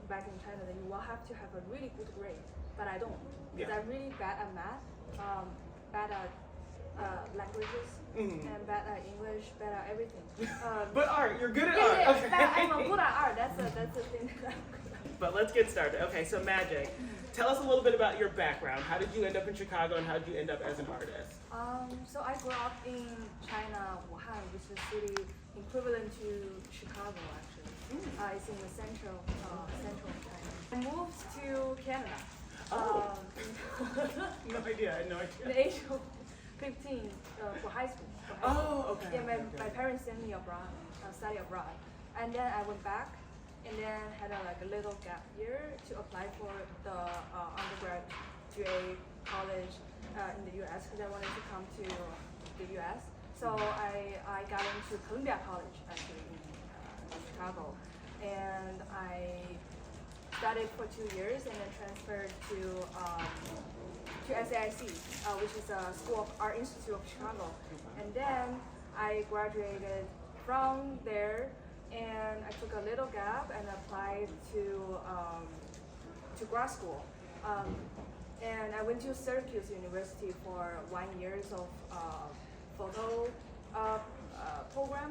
back in China, then you will have to have a really good grade. But I don't, because I'm really bad at math, bad at languages, and bad at English, bad at everything. But art, you're good at yeah, art. yeah, Okay. I'm good at art. That's the thing that I'm good at. But let's get started. Okay, so Magic, tell us a little bit about your background. How did you end up in Chicago, and how did you end up as an artist? So I grew up in China, Wuhan, which is a city equivalent to Chicago, actually. It's in the central China. I moved to Canada. No idea. I had no At idea. the age of 15 for high school. Oh, okay. Yeah, okay. my parents sent me abroad, study abroad, and then I went back, and then had a little gap year to apply for the undergraduate college in the U.S. because I wanted to come to the U.S. So I got into Columbia College actually in Chicago, and I studied for 2 years and then transferred to SAIC, which is a School of Art Institute of Chicago. And then I graduated from there, and I took a little gap and applied to grad school. And I went to Syracuse University for 1 year of photo program,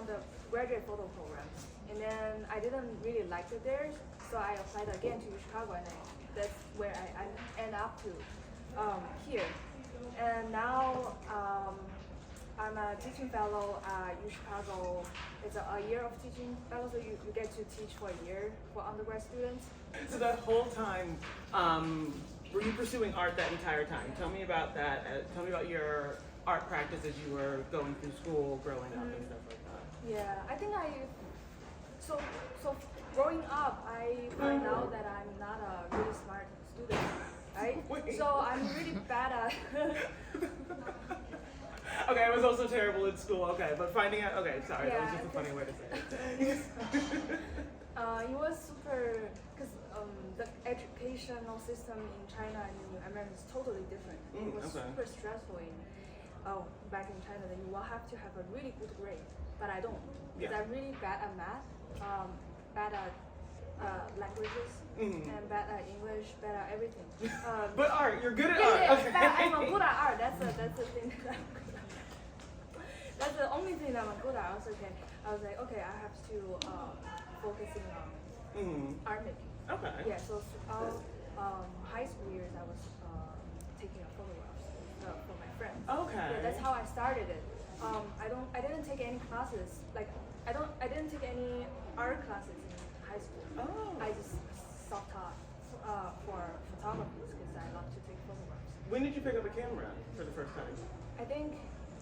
the graduate photo program. And then I didn't really like it there, so I applied again to Chicago, and that's where I end up to here. And now I'm a teaching fellow at U Chicago. It's a year of teaching fellow, so you get to teach for a year for undergrad students. So that whole time, were you pursuing art that entire time? Tell me about that. Tell me about your art practice as you were going through school, growing up, and stuff like that. Yeah, I think so growing up, I find out that I'm not a really smart student, right? Wait. So I'm really bad at. Okay, I was also terrible in school. Okay, but finding out. Okay, sorry, that was Yeah, just a funny way to say it. It was super because the educational system in China and in America is totally different. It was super stressful back in China. Then you will have to have a really good grade, but I don't. Because I'm really bad at math, bad at languages, and bad at English, bad at everything. But art, you're good at art. Yeah, Okay. I'm good at art. That's the thing that I'm good at. That's the only thing that I'm good at. I was like, okay, I have to focusing on art making. Okay. Yeah, so all high school years I was taking photographs for my friends. Okay. Yeah, that's how I started it. I didn't take any classes. Like I didn't take any art classes in high school. Oh. I just self-taught for photography because I love to take photographs. When did you pick up a camera for the first time? I think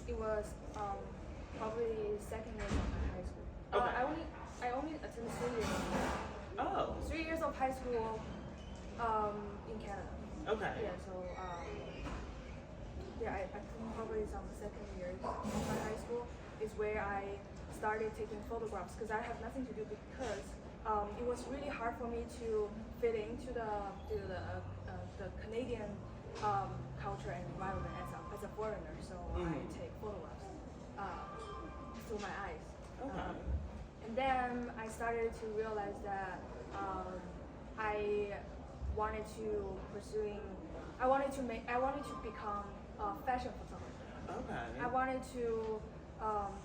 it was probably second year of my high school. Okay. I only attended 3 years. Oh. 3 years of high school in Canada. Okay. Yeah, so I think probably some second years of my high school is where I started taking photographs because I have nothing to do because it was really hard for me to fit into the Canadian culture and environment as a foreigner. So I take photographs through my eyes. Okay. And then I started to realize that I wanted to become a fashion photographer. Okay. I wanted to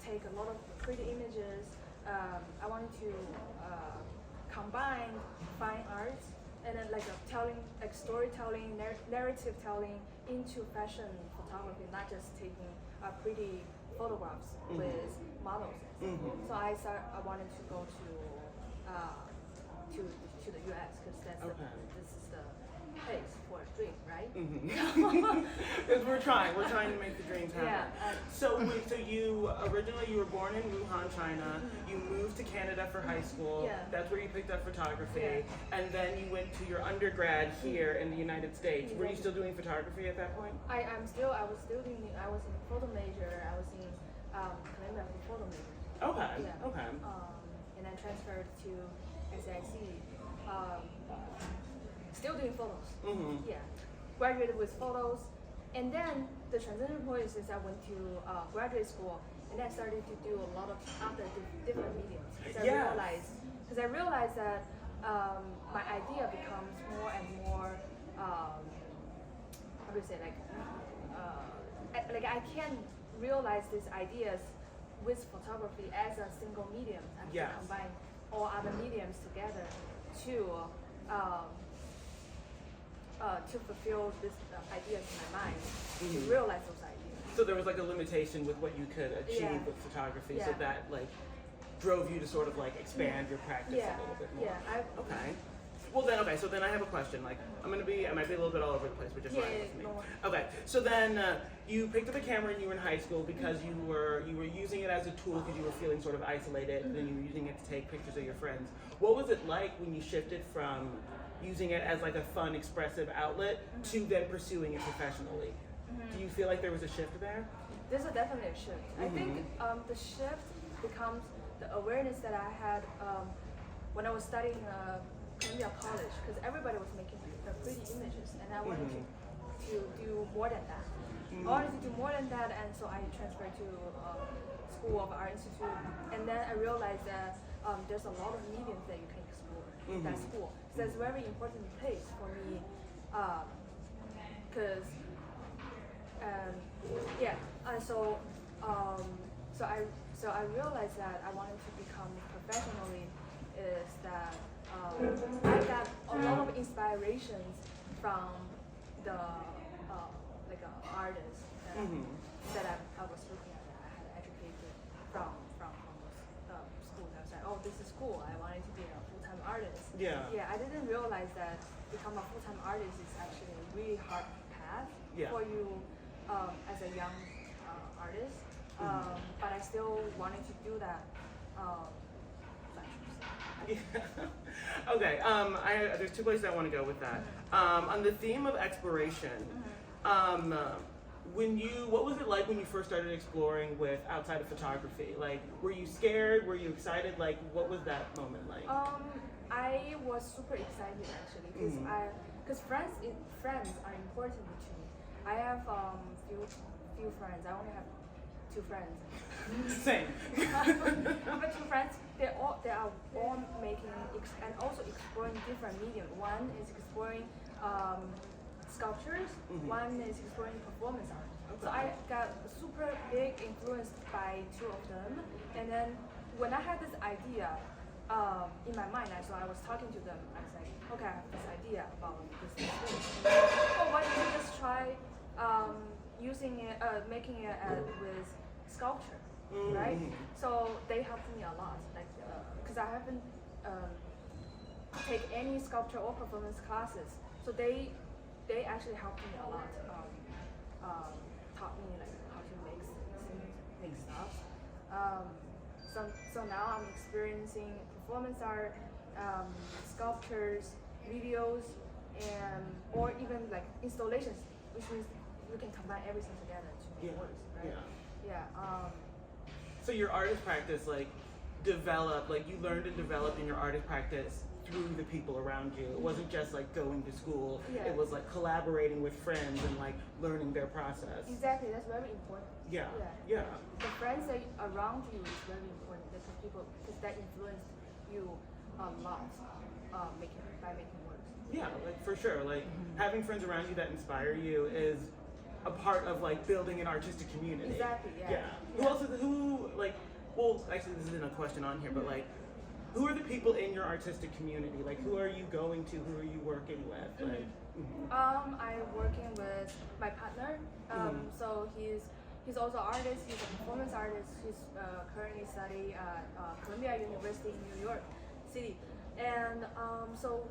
take a lot of pretty images. I wanted to combine fine arts and then like storytelling, narrative telling into fashion photography, not just taking pretty photographs with models. So I wanted to go to the U.S. because this is the place for a dream, right? Because we're trying to make the dreams happen. Yeah. So you originally were born in Wuhan, China. You moved to Canada for high school. Yeah. That's where you picked up photography. Yeah. And then you went to your undergrad here in the United States. Were you still doing photography at that point? I was in photo major. I was in calligraphy photo major. Okay. Yeah. Okay. And then transferred to SAIC. Still doing photos. Yeah. Graduated with photos. And then the transition point is I went to graduate school, and then I started to do a lot of other different mediums. Because I realized that my idea becomes more and more, how do you say, like I can realize these ideas with photography as a single medium. I can combine all other mediums together to fulfill these ideas in my mind, to realize those ideas. So there was like a limitation with what you could achieve with photography, so that like drove you to sort of like expand your practice a little bit more. Okay. Well then, okay, so then I have a question. Like, I might be a little bit all over the place, but just ride with me. Okay, so then you picked up a camera and you were in high school because you were using it as a tool because you were feeling sort of isolated, and then you were using it to take pictures of your friends. What was it like when you shifted from using it as like a fun, expressive outlet to then pursuing it professionally? Do you feel like there was a shift there? There's a definite shift. I think the shift becomes the awareness that I had when I was studying Columbia College, because everybody was making pretty images, and I wanted to do more than that. I wanted to do more than that, and so I transferred to School of Art Institute, and then I realized that there's a lot of mediums that you can explore in that school. So it's a very important place for me, because so I realized that I wanted to become professionally is that I got a lot of inspirations from the artists that I was looking at, that I had educated from school. I was like, oh, this is cool. I wanted to be a full-time artist. Yeah, I didn't realize that become a full-time artist is actually a really hard path for you as a young artist. But I still wanted to do that. Okay. There's two places I want to go with that. On the theme of exploration, what was it like when you first started exploring with outside of photography? Like, were you scared? Were you excited? Like, what was that moment like? I was super excited actually because friends are important to me. I have few friends. I only have 2 friends. Same. But 2 friends, they are all making and also exploring different mediums. One is exploring sculptures. One is exploring performance art. Okay. So I got super big influenced by 2 of them. And then when I had this idea in my mind, so I was talking to them. I was like, okay, I have this idea about this thing. Oh, why don't you just try using it, making it with sculpture, right? So they helped me a lot, like because I haven't take any sculpture or performance classes, so they actually helped me a lot. Taught me like how to make stuff. So now I'm experiencing performance art, sculptures, videos, and or even like installations, which means we can combine everything together to make works, right? So your artist practice you learned and developed in your artist practice through the people around you. It wasn't just like going to school. It was like collaborating with friends and like learning their process. Exactly, that's very important. The friends that are around you is very important. That's people because that influenced you a lot by making works. Yeah, like for sure. Like having friends around you that inspire you is a part of like building an artistic community. Exactly. Actually this isn't a question on here, but like who are the people in your artistic community? Like who are you going to? Who are you working with? Like I'm working with my partner. So he's also an artist, he's a performance artist. He's currently studying at Columbia University in New York City. And so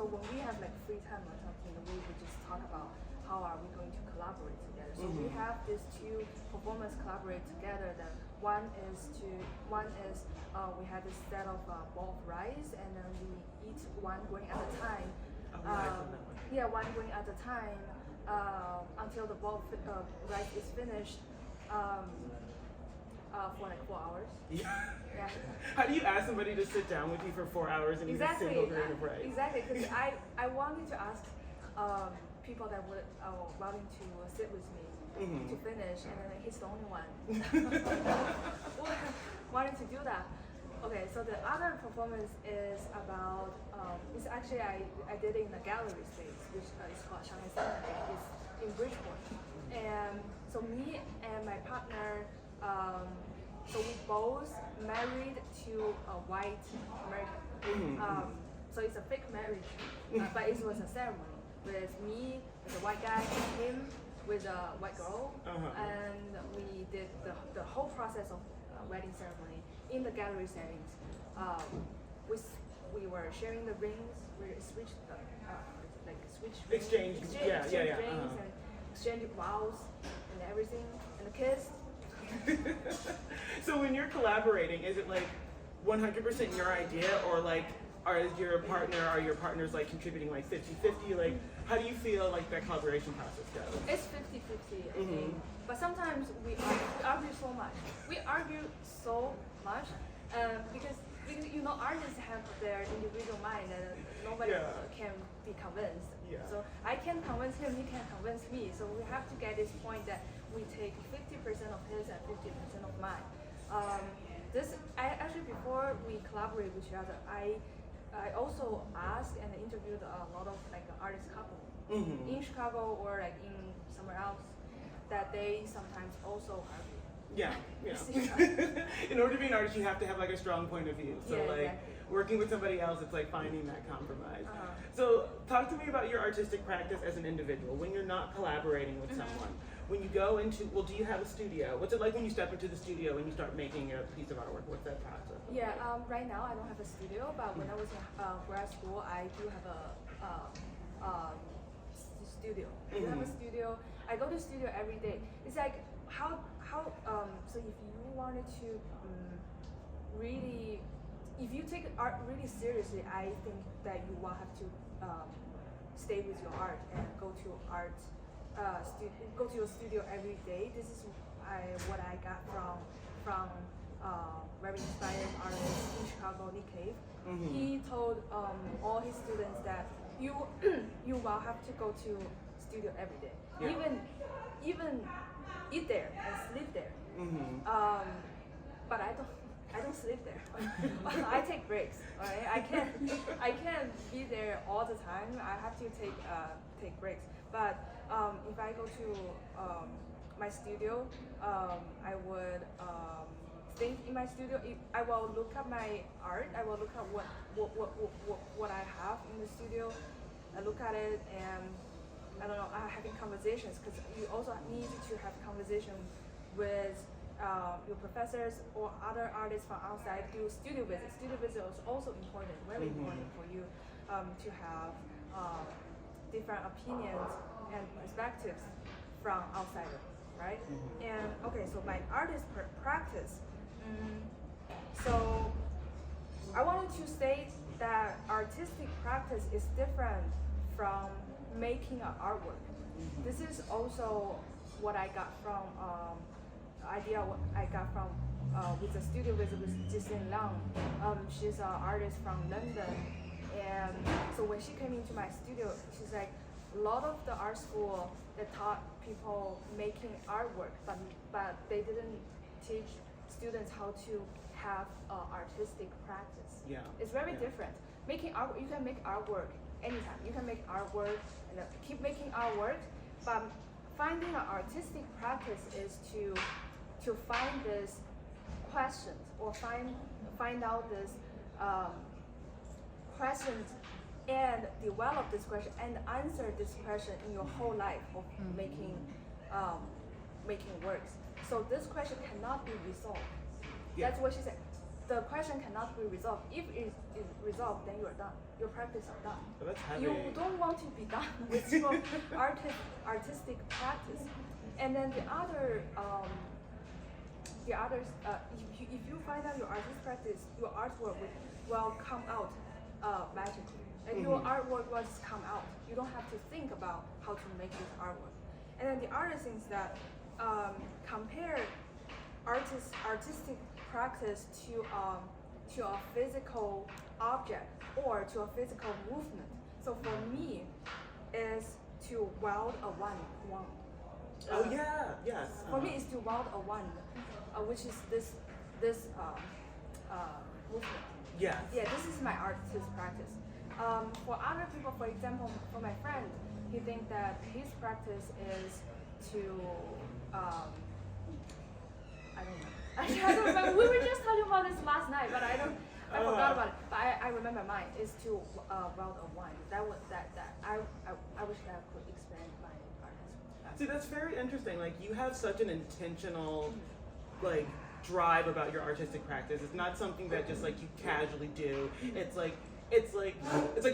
when we have like free time or something, we would just talk about how are we going to collaborate together. So we have these 2 performers collaborate together. That one is we have this set of bowl of rice, and then we eat one going at a time. One going at a time until the bowl of rice is finished. For like 4 hours. How do you ask somebody to sit down with you for 4 hours and eat a single grain of rice? Exactly, because I wanted to ask people that would willing to sit with me to finish, and then he's the only one wanting to do that. Okay, so the other performance is about, it's actually I did it in the gallery space, which is called Shanghai Cinema. It's in Bridgeport. And so me and my partner, so we both married to a white American. So it's a fake marriage, but it was a ceremony with me, with a white guy, and him with a white girl. And we did the whole process of wedding ceremony in the gallery settings. We were sharing the rings, we switched exchange rings and exchange vows and everything, and a kiss. So when you're collaborating, is it like 100% your idea, or like are your partners like contributing like 50-50? Like, how do you feel like that collaboration process goes? It's 50-50, I think. But sometimes we argue so much. We argue so much because artists have their individual mind and nobody can be convinced. So I can convince him, he can convince me. So we have to get this point that we take 50% of his and 50% of mine. Before we collaborate with each other, I also asked and interviewed a lot of like artist couple in Chicago or like in somewhere else that they sometimes also argue. Yeah. In order to be an artist, you have to have like a strong point of view. So like working with somebody else, it's like finding that compromise. So talk to me about your artistic practice as an individual when you're not collaborating with someone. When you go into, do you have a studio? What's it like when you step into the studio and you start making a piece of artwork? What's that process? Yeah, right now I don't have a studio, but when I was in grad school, I do have a studio. I do have a studio. I go to the studio every day. It's like so if you wanted to if you take art really seriously, I think that you will have to stay with your art and go to go to your studio every day. This is what I got from very inspired artist in Chicago, Nick Cave. He told all his students that you will have to go to studio every day, even eat there and sleep there. But I don't sleep there. I take breaks. Right? I can't be there all the time. I have to take breaks. But if I go to my studio, I would think in my studio. I will look at my art. I will look at what I have in the studio. I look at it and I don't know. I'm having conversations because you also need to have conversation with your professors or other artists from outside. Do studio visits. Studio visits is also important, very important for you to have different opinions and perspectives from outsiders, right? And okay, so my artist practice. So I wanted to state that artistic practice is different from making an artwork. This is also what I got from with the studio visit with Jisin Lang. She's an artist from London, and so when she came into my studio, she's like, a lot of the art school that taught people making artwork, but they didn't teach students how to have artistic practice. It's very different. Making artwork, you can make artwork anytime. You can make artwork and keep making artwork, but finding an artistic practice is to find this questions or find out this questions and develop this question and answer this question in your whole life of making works. So this question cannot be resolved. That's what she said. The question cannot be resolved. If it is resolved, then you are done. Your practice are done. So that's heavy. You don't want to be done with your artistic practice. And then the others, if you find out your artistic practice, your artwork will come out magically. And your artwork will just come out. You don't have to think about how to make this artwork. And then the other things that compare artistic practice to a physical object or to a physical movement. So for me, is to weld a wand. For me, it's to weld a wand, which is this movement. Yes. Yeah, this is my artist practice. For other people, for example, for my friend, he thinks that his practice is to, I don't know. I don't remember. We were just talking about this last night, but I forgot about it. But I remember mine is to weld a wine. I wish that I could expand my artist. See, that's very interesting. Like, you have such an intentional, like, drive about your artistic practice. It's not something that just like you casually do. It's like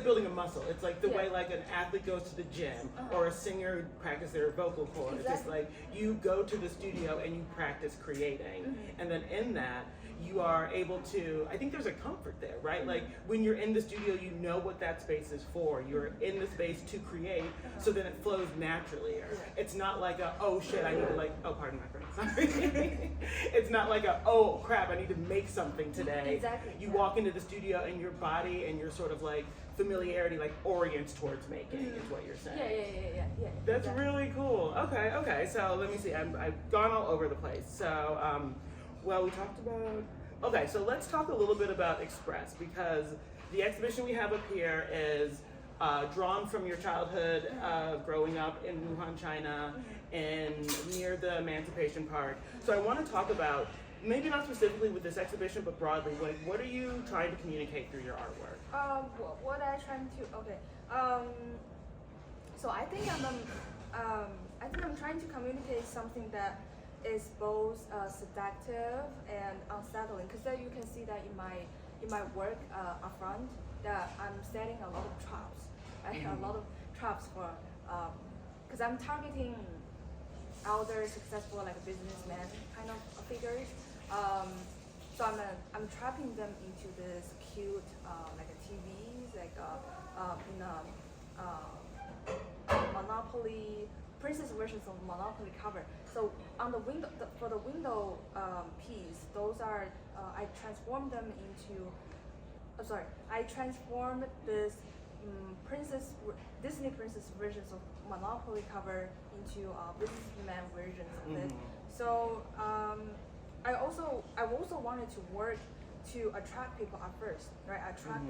building a muscle. It's like the way like an athlete goes to the gym or a singer practice their vocal cords. It's just like you go to the studio and you practice creating, and then in that you are able to, I think there's a comfort there, right? Like when you're in the studio, you know what that space is for. You're in the space to create, so then it flows naturally. It's not like a, oh shit, I need to like, oh pardon my French, sorry. It's not like a, oh crap, I need to make something today. Exactly. You walk into the studio and your body and your sort of like familiarity like orients towards making is what you're saying. Yeah. That's really cool. Okay, so let me see, I've gone all over the place. So, well, we talked about, okay, so let's talk a little bit about Express, because the exhibition we have up here is drawn from your childhood growing up in Wuhan, China, and near the Emancipation Park. So I want to talk about, maybe not specifically with this exhibition, but broadly, like, what are you trying to communicate through your artwork? What I trying to, so I think I'm trying to communicate something that is both seductive and unsettling, because then you can see that in my work up front that I'm setting a lot of traps, right? A lot of traps for because I'm targeting elder, successful like businessmen kind of figures. So I'm trapping them into this cute like a TVs, like in Monopoly, princess versions of Monopoly cover. So on the window, for the window piece, those are I transformed them into. I transformed this Disney princess versions of Monopoly cover into businessman versions of it. So I also wanted to work to attract people at first, right? Attract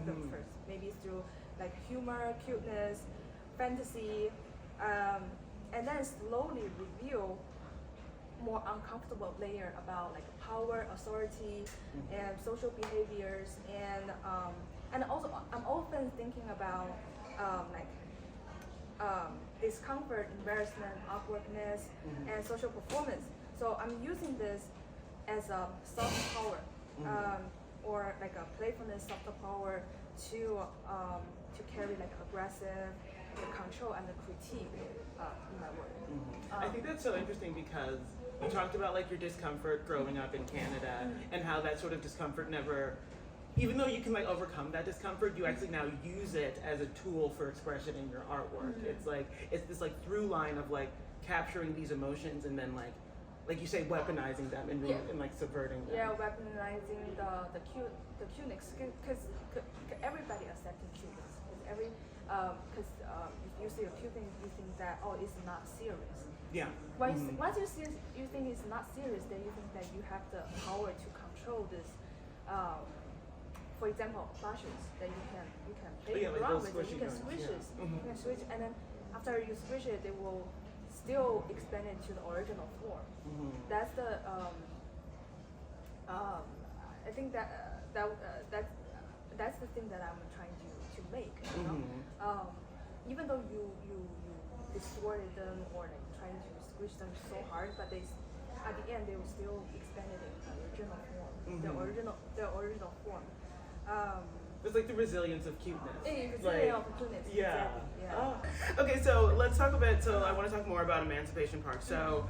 them first, maybe through like humor, cuteness, fantasy. And then slowly reveal more uncomfortable layer about like power, authority, and social behaviors, and also I'm often thinking about discomfort, embarrassment, awkwardness, and social performance. So I'm using this as a soft power, or like a playfulness, soft power to carry like aggressive, the control and the critique in my work. I think that's so interesting because you talked about like your discomfort growing up in Canada and how that sort of discomfort never, even though you can like overcome that discomfort, you actually now use it as a tool for expression in your artwork. It's this like through line of like capturing these emotions and then like you say, weaponizing them and like subverting them. Yeah, weaponizing the cuteness, because everybody accepts cuteness. Because if you see a cute thing, you think that it's not serious. Yeah. Once you think it's not serious, then you think that you have the power to control this. For example, flashes that you can play around with. You can switch it. You can switch, and then after you switch it, they will still expand it to the original form. That's the I think that's the thing that I'm trying to make. You know? Even though you distorted them or like trying to squish them so hard, but at the end they will still expand it in the original form. The original form. It's like the resilience of cuteness. Of cuteness. Yeah. Exactly. Yeah. Oh. Okay, so let's talk a bit. So I want to talk more about Emancipation Park. So,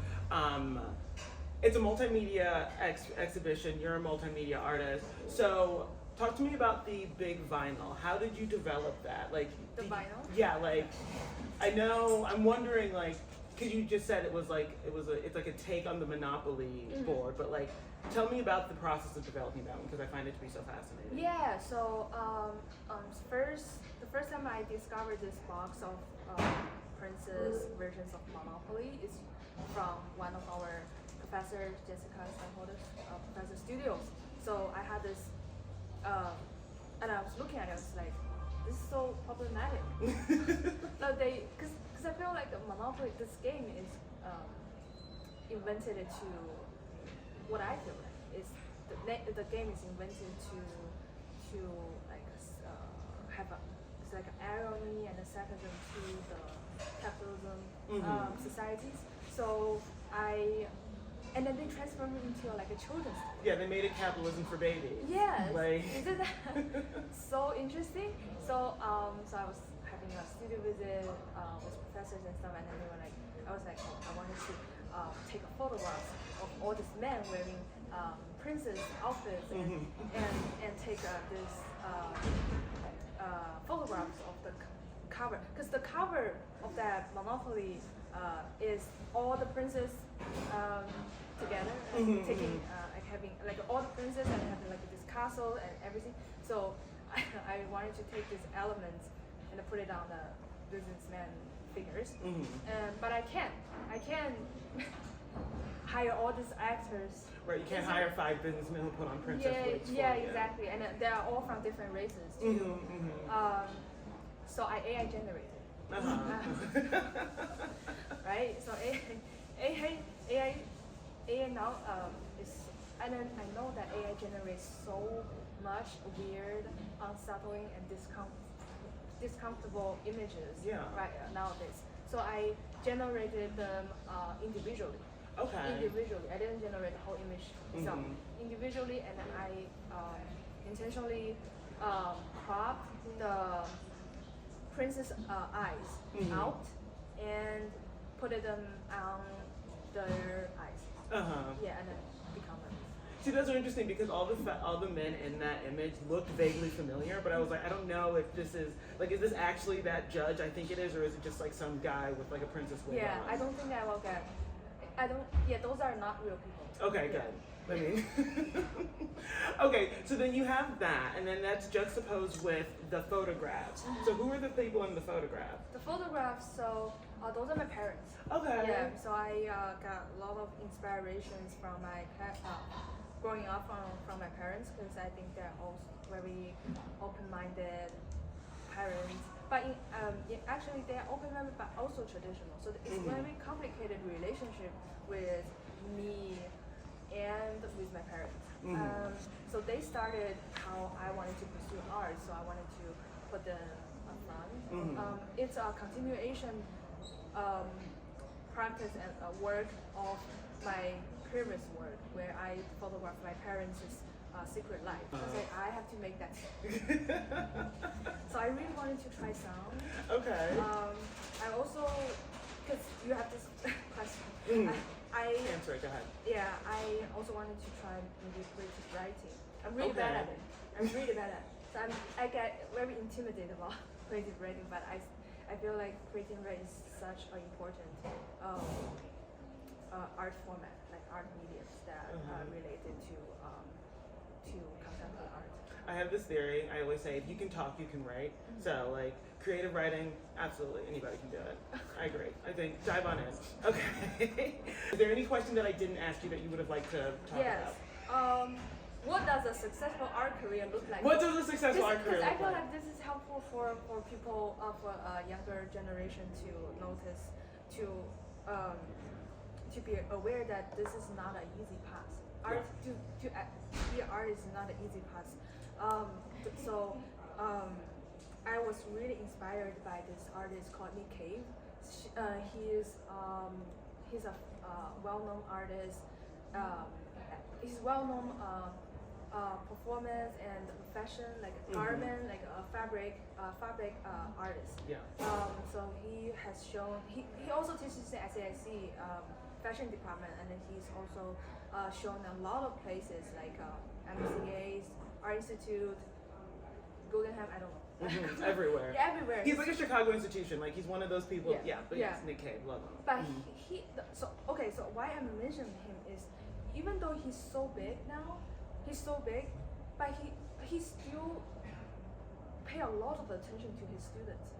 it's a multimedia exhibition. You're a multimedia artist. So, talk to me about the big vinyl. How did you develop that? Like the vinyl? Yeah, like I'm wondering, like, because you just said it's like a take on the Monopoly board, but like, tell me about the process of developing that one, because I find it to be so fascinating. Yeah, so the first time I discovered this box of princess versions of Monopoly is from one of our professors, Jessica Stanhold's professor studios. So I had this and I was looking at it, I was like, this is so problematic. Because I feel like Monopoly, this game is invented to, what I feel like is the game is invented to like have it's like an irony and a sarcasm to the capitalism societies. So and then they transformed it into like a children's story. Yeah, they made it capitalism for babies. Yes. Like Isn't that so interesting? So so I was having a studio visit with professors and stuff, and then they were like, I was like, oh, I wanted to take a photograph of all these men wearing princess outfits and take this photographs of the cover, because the cover of that Monopoly is all the princes together, taking like having like all the princes and having like this castle and everything. So I wanted to take these elements and put it on the businessman figures, but I can't hire all these actors. Right, you can't hire 5 businessmen who put on princess wigs for yeah, you. exactly, and they are all from different races too. So I AI generated. Right, so AI now is, and then I know that AI generates so much weird, unsettling, and discomfortable images right nowadays. So I generated them individually. Individually, I didn't generate the whole image itself. Individually, and then I intentionally cropped the princess' eyes out and put them on their eyes. Yeah, and then become them. See, those are interesting because all the men in that image looked vaguely familiar, but I was like, I don't know if this is like, is this actually that judge I think it is, or is it just like some guy with like a princess wig on? Yeah, I don't think I will get. I don't. Yeah, those are not real people. Okay, good. I mean, okay, so then you have that, and then that's juxtaposed with the photographs. So who are the people in the photograph? The photographs, so those are my parents. Okay. Yeah, so I got a lot of inspirations from my growing up from my parents, because I think they're also very open-minded parents. But actually, they are open-minded but also traditional. So it's a very complicated relationship with me and with my parents. So they started how I wanted to pursue art, so I wanted to put them up front. It's a continuation practice and work of my previous work, where I photographed my parents' secret life. I was like, I have to make that. So I really wanted to try sound. Okay. I also, because you have this question, I answer it. Go ahead. Yeah, I also wanted to try maybe creative writing. I'm really bad at it. I'm really bad at it. So I get very intimidated about creative writing, but I feel like creative writing is such an important art format, like art mediums that are related to contemporary art. I have this theory. I always say, if you can talk, you can write. So, like, creative writing, absolutely, anybody can do it. I agree. I think, dive on in. Okay. Is there any question that I didn't ask you that you would have liked to talk about? What does a successful art career look like? What does a successful art career look like? I feel like this is helpful for people of a younger generation to notice, to be aware that this is not an easy path. Art to be an artist is not an easy path. I was really inspired by this artist called Nick Cave. He's a well-known artist. He's well-known performance and fashion, like garment, like a fabric artist. Yeah. So he has shown. He also teaches the SAIC fashion department, and then he's also shown a lot of places like MCA's, Art Institute, Guggenheim. I don't know. Everywhere. Yeah, everywhere. He's like a Chicago institution. Like, he's one of those people. But yeah. Yes, Nick Cave, love him. But so why I'm mentioning him is, even though he's so big now, but he still pay a lot of attention to his students.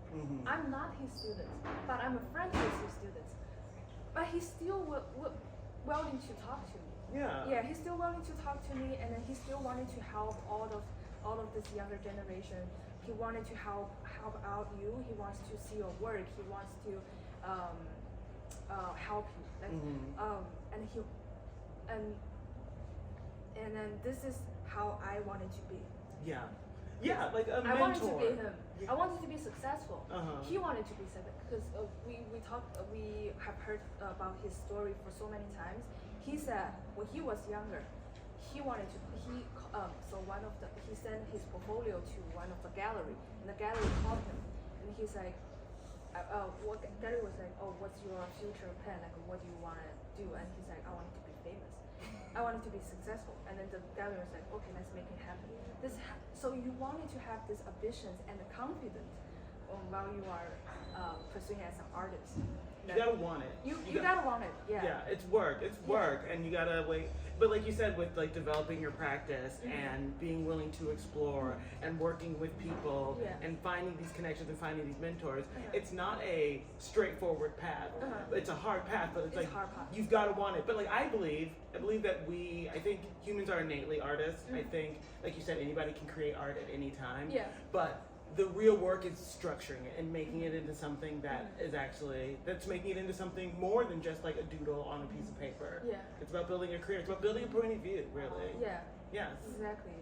I'm not his student, but I'm a friend with his students. But he's still willing to talk to me. Yeah. Yeah, he's still willing to talk to me, and then he's still wanting to help all of all of this younger generation. He wanted to help out you. He wants to see your work. He wants to help you. Like, and then this is how I wanted to be. Yeah. Yeah, like a mentor. I wanted to be him. Yeah. I wanted to be successful. Uh-huh. He wanted to be successful because we have heard about his story for so many times. He said when he was younger, he sent his portfolio to one of the gallery, and the gallery called him, and he's like, gallery was like, oh, what's your future plan? Like, what do you want to do? And he's like, I want to be famous. I wanted to be successful. And then the gallery was like, okay, let's make it happen. So you wanted to have these ambitions and the confidence while you are pursuing as an artist. You gotta want it. You gotta want it. Yeah. Yeah, it's work, and you gotta wait. But like you said, with like developing your practice and being willing to explore and working with people and finding these connections and finding these mentors, it's not a straightforward path. It's a hard path, but it's like a hard path. You've got to want it. But like I believe that I think humans are innately artists. I think, like you said, anybody can create art at any time. Yeah. But the real work is structuring it and making it into something that is that's making it into something more than just like a doodle on a piece of paper. Yeah. It's about building a career. It's about building a point of view, really. Yeah. Yes. Exactly.